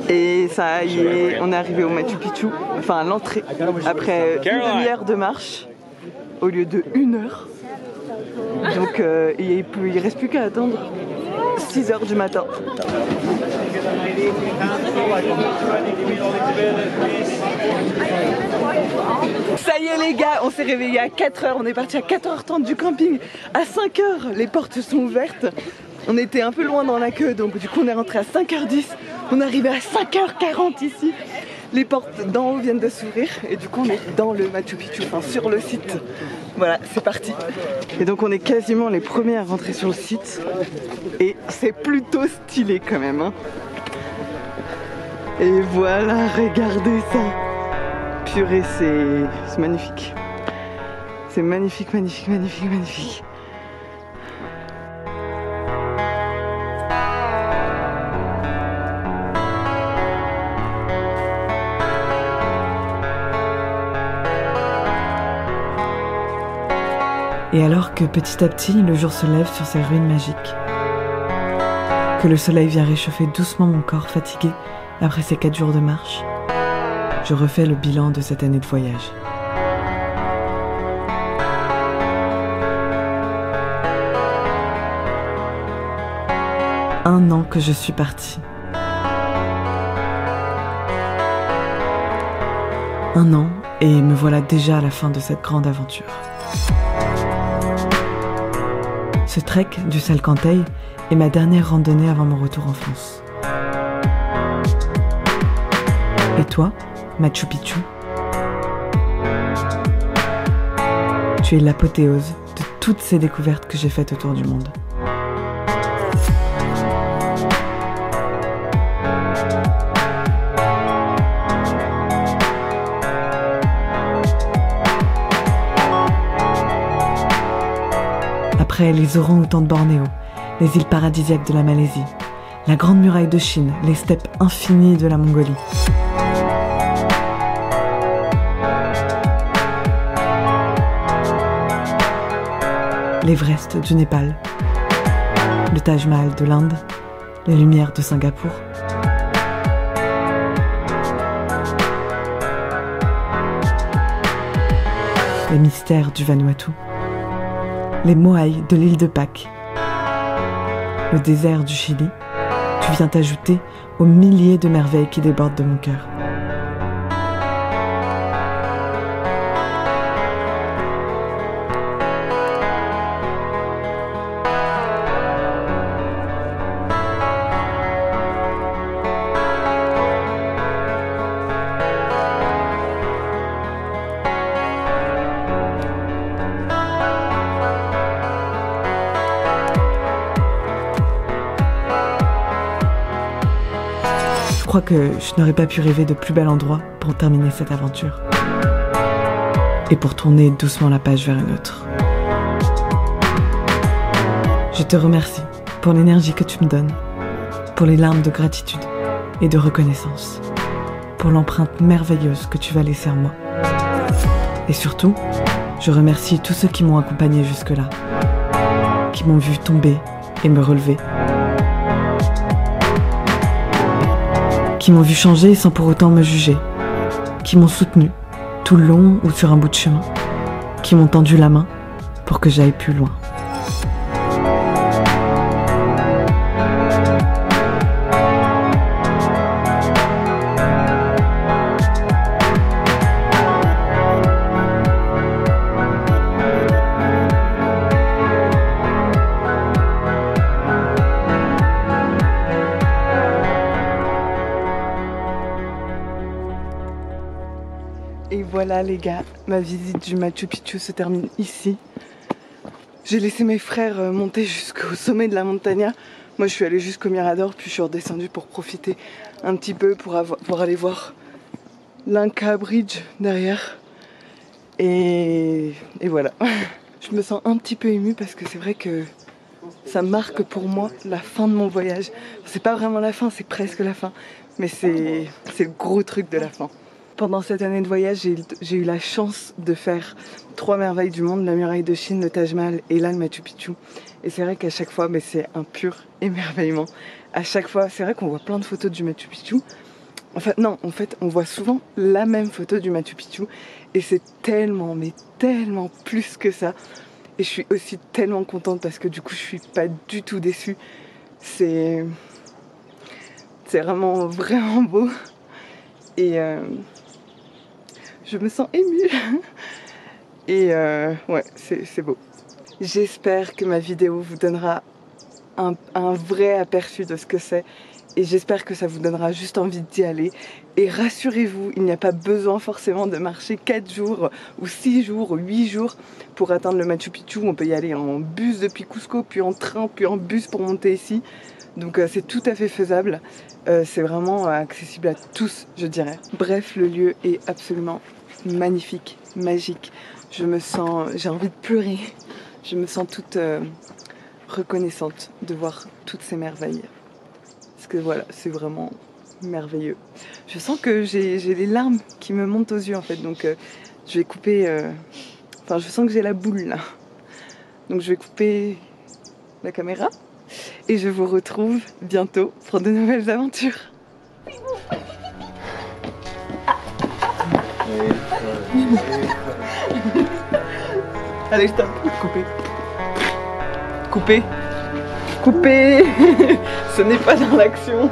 Et ça y est, on est arrivé au Machu Picchu, enfin à l'entrée, après une demi-heure de marche au lieu de 1 heure. Donc il reste plus qu'à attendre 6 heures du matin. Ça y est les gars, on s'est réveillé à 4 heures, on est parti à 4h30 du camping. À 5 heures, les portes sont ouvertes. On était un peu loin dans la queue, donc du coup on est rentré à 5h10. On est arrivé à 5h40 ici. Les portes d'en haut viennent de s'ouvrir et du coup on est dans le Machu Picchu, enfin sur le site. Voilà, c'est parti. Et donc on est quasiment les premiers à rentrer sur le site. Et c'est plutôt stylé quand même, hein. Et voilà, regardez ça. Purée, c'est magnifique. C'est magnifique, magnifique, magnifique, magnifique. Et alors que petit à petit, le jour se lève sur ces ruines magiques, que le soleil vient réchauffer doucement mon corps fatigué après ces 4 jours de marche, je refais le bilan de cette année de voyage. Un an que je suis partie. 1 an, et me voilà déjà à la fin de cette grande aventure. Ce trek du Salcantay est ma dernière randonnée avant mon retour en France. Et toi, Machu Picchu? Tu es l'apothéose de toutes ces découvertes que j'ai faites autour du monde. Après les orang-outans de Bornéo, les îles paradisiaques de la Malaisie, la Grande Muraille de Chine, les steppes infinies de la Mongolie. L'Everest du Népal, le Taj Mahal de l'Inde, les lumières de Singapour. Les mystères du Vanuatu. Les moaïs de l'île de Pâques, le désert du Chili, tu viens t'ajouter aux milliers de merveilles qui débordent de mon cœur. Je crois que je n'aurais pas pu rêver de plus bel endroit pour terminer cette aventure. Et pour tourner doucement la page vers une autre. Je te remercie pour l'énergie que tu me donnes, pour les larmes de gratitude et de reconnaissance, pour l'empreinte merveilleuse que tu vas laisser en moi. Et surtout, je remercie tous ceux qui m'ont accompagné jusque-là, qui m'ont vu tomber et me relever, qui m'ont vu changer sans pour autant me juger, qui m'ont soutenu tout le long ou sur un bout de chemin, qui m'ont tendu la main pour que j'aille plus loin. Et voilà les gars, ma visite du Machu Picchu se termine ici. J'ai laissé mes frères monter jusqu'au sommet de la montagne. Moi je suis allée jusqu'au Mirador, puis je suis redescendue pour profiter un petit peu pour aller voir l'Inca Bridge derrière. Et voilà. Je me sens un petit peu émue parce que c'est vrai que ça marque pour moi la fin de mon voyage. C'est pas vraiment la fin, c'est presque la fin. Mais c'est le gros truc de la fin. Pendant cette année de voyage, j'ai eu la chance de faire 3 merveilles du monde, la muraille de Chine, le Taj Mahal et là le Machu Picchu. Et c'est vrai qu'à chaque fois, c'est un pur émerveillement. À chaque fois, c'est vrai qu'on voit plein de photos du Machu Picchu, Enfin non, en fait on voit souvent la même photo du Machu Picchu et c'est tellement, mais tellement plus que ça. Et je suis aussi tellement contente parce que du coup je suis pas du tout déçue. C'est vraiment, vraiment beau. Et je me sens émue. Et ouais, c'est beau. J'espère que ma vidéo vous donnera un vrai aperçu de ce que c'est. Et j'espère que ça vous donnera juste envie d'y aller. Et rassurez-vous, il n'y a pas besoin forcément de marcher 4 jours ou 6 jours ou 8 jours pour atteindre le Machu Picchu. On peut y aller en bus depuis Cusco, puis en train, puis en bus pour monter ici. Donc c'est tout à fait faisable. C'est vraiment accessible à tous, je dirais. Bref, le lieu est absolument magnifique, magique. J'ai envie de pleurer. Je me sens toute reconnaissante de voir toutes ces merveilles. Parce que voilà, c'est vraiment merveilleux. Je sens que j'ai les larmes qui me montent aux yeux en fait. Donc je vais couper... Enfin, je sens que j'ai la boule là. Donc je vais couper la caméra. Et je vous retrouve bientôt pour de nouvelles aventures. Allez, stop. Coupez. Coupez. Coupez. Ce n'est pas dans l'action.